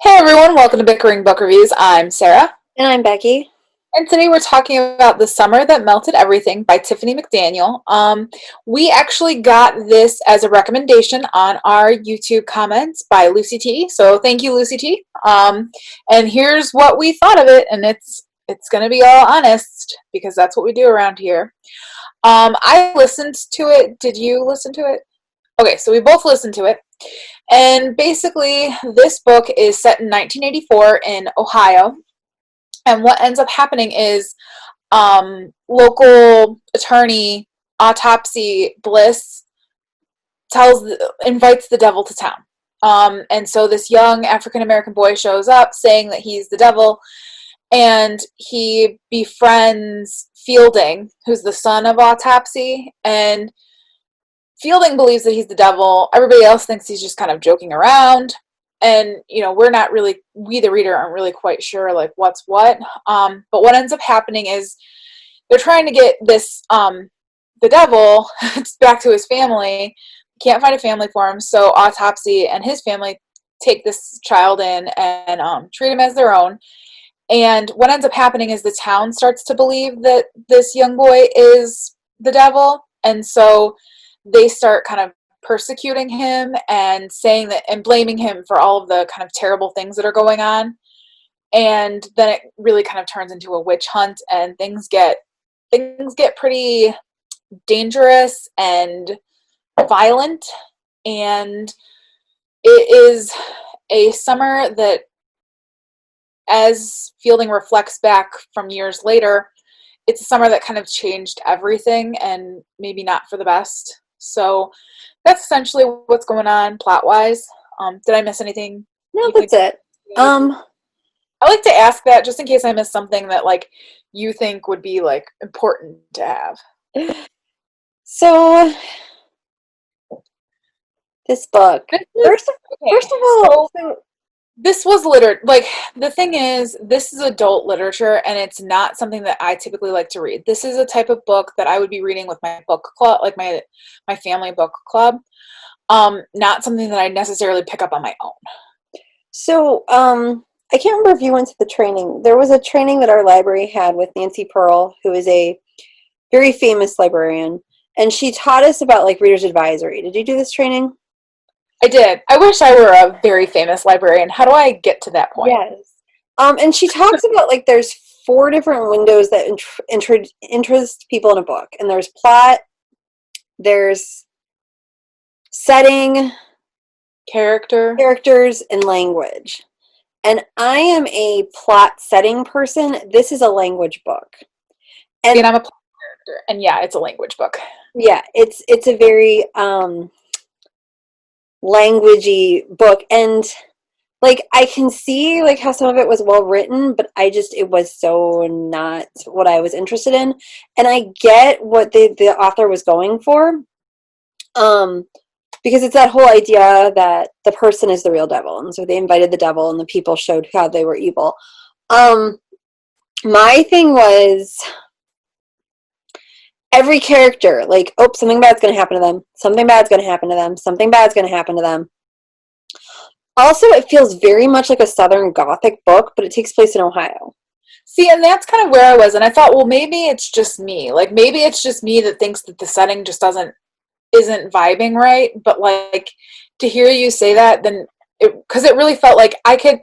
Hey everyone, welcome to Bickering Book Reviews. I'm Sarah, And I'm Becky. and today we're talking about The Summer That Melted Everything by Tiffany McDaniel. We actually got this as a recommendation on our YouTube comments by Lucy T. So thank you, Lucy T. And here's what we thought of it, and it's gonna be all honest because that's what we do around here. I listened to it. Did you listen to it? Okay, so we both listened to it. And basically, this book is set in 1984 in Ohio. And what ends up happening is local attorney Autopsy Bliss invites the devil to town. And so this young African American boy shows up saying that he's the devil, and he befriends Fielding, who's the son of Autopsy, and Fielding believes that he's the devil. Everybody else thinks he's just kind of joking around. And, we're not really, we the reader aren't really quite sure like what's what. But what ends up happening is they're trying to get the devil back to his family. Can't find a family for him. So Autopsy and his family take this child in and treat him as their own. And what ends up happening is the town starts to believe that this young boy is the devil. And so they start kind of persecuting him and saying that and blaming him for all of the kind of terrible things that are going on. And then it really kind of turns into a witch hunt, and things get pretty dangerous and violent. And it is a summer that, as Fielding reflects back from years later, it's a summer that kind of changed everything and maybe not for the best. So that's essentially what's going on plot wise. Did I miss anything No, you think? that's it. Um, I like to ask that just in case I miss something that like you think would be like important to have. so this book. This is First, okay. first of all, So this was like the thing is this is adult literature and it's not something that I typically like to read. This is a type of book that I would be reading with my book club, like my family book club. Not something that I necessarily pick up on my own. I can't remember if you went to the training. There was a training that our library had with Nancy Pearl, who is a very famous librarian, and she taught us about like Reader's Advisory. Did you do this training? I did. I wish I were a very famous librarian. How do I get to that point? Yes. And she talks about like there's four different windows that interest people in a book, and there's plot, there's setting, Character. characters, and language. And I am a plot setting person. This is a language book. See, and And I'm a plot character, and yeah, it's a language book. yeah, it's a very languagey book, and like I can see like how some of it was well written, but it was so not what I was interested in. And I get what the author was going for. Um because it's that whole idea that the person is the real devil, and so they invited the devil and the people showed how they were evil. Um my thing was every character, like, oh, something bad's going to happen to them, something bad's going to happen to them, something bad's going to happen to them. Also, it feels very much like a Southern Gothic book, but it takes place in Ohio. See, and that's kind of where I was, and I thought, well, maybe it's just me. Like, maybe it's just me that thinks that the setting just doesn't isn't vibing right. But like to hear you say that, then because it really felt like I could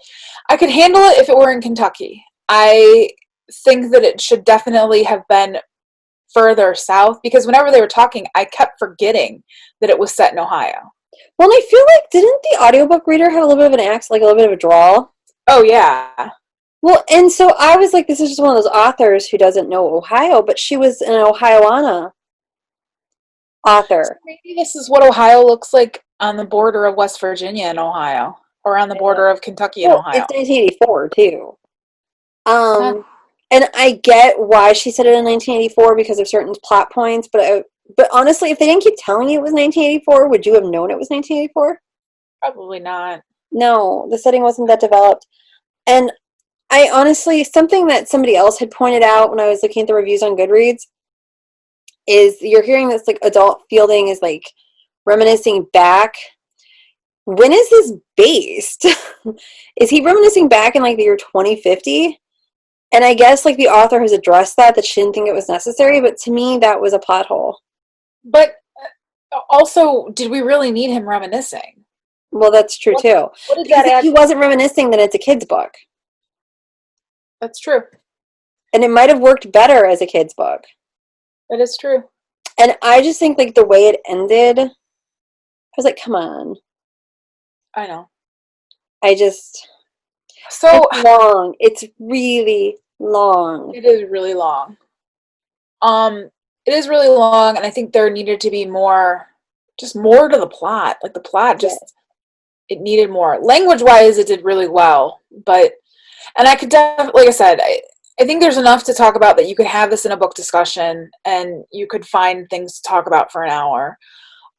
handle it if it were in Kentucky. I think that it should definitely have been further south because whenever they were talking, I kept forgetting that it was set in Ohio. Well, and I feel like, didn't the audiobook reader have a little bit of an accent, like a little bit of a drawl? Oh yeah. Well, and so I was like, this is just one of those authors who doesn't know Ohio, but she was an Ohioana So author. maybe this is what Ohio looks like on the border of West Virginia and Ohio, or on the border of Kentucky and Well, it's Ohio. 1984 too. Huh. Um, and I get why she said it in 1984 because of certain plot points, but honestly, if they didn't keep telling you it was 1984, would you have known it was 1984? Probably not. No, the setting wasn't that developed. And I honestly, something that somebody else had pointed out when I was looking at the reviews on Goodreads is you're hearing this like adult Fielding is like reminiscing back. when is this based? Is he reminiscing back in like the year 2050? And I guess like the author has addressed that she didn't think it was necessary, but to me that was a plot hole. But also, did we really need him reminiscing? Well, that's true What too. what did Because that if add? he wasn't reminiscing, then it's a kid's book. That's true. And it might have worked better as a kid's book. That is true. And I just think like the way it ended, I was like, come on. I know. I just So it's long. It's really long. it is really long. Um, it is really long, and I think there needed to be more, just more to the plot. Like the plot Yeah. just it needed more. Language wise, it did really well, but and I could definitely, like I said, I think there's enough to talk about that you could have this in a book discussion, and you could find things to talk about for an hour.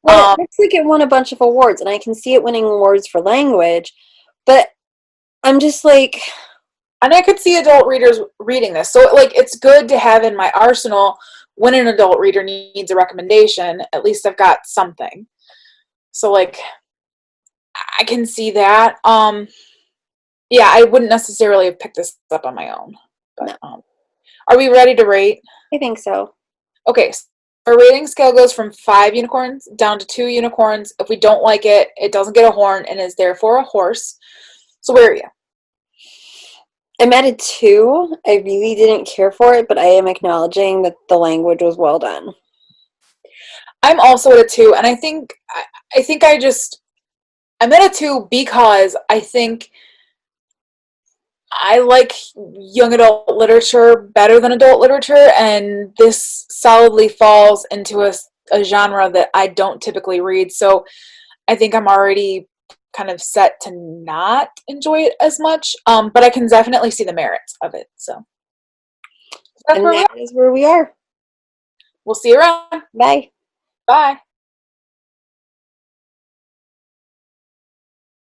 Well, it Um, looks like it won a bunch of awards, and I can see it winning awards for language, but I'm just like, and I could see adult readers reading this, so like it's good to have in my arsenal when an adult reader needs a recommendation. At least I've got something. So like I can see that. Yeah, I wouldn't necessarily have picked this up on my own. But no, are we ready to rate? I think so. Okay, so our rating scale goes from 5 unicorns down to 2 unicorns. If we don't like it, it doesn't get a horn and is therefore a horse. So where are you? I'm at a 2. I really didn't care for it, but I am acknowledging that the language was well done. I'm also at a 2, and I think I'm at a 2 because I think I like young adult literature better than adult literature, and this solidly falls into a genre that I don't typically read. So I think I'm already kind of set to not enjoy it as much, but I can definitely see the merits of it. So that's And where we that are. is where we are. We'll see you around. Bye. Bye.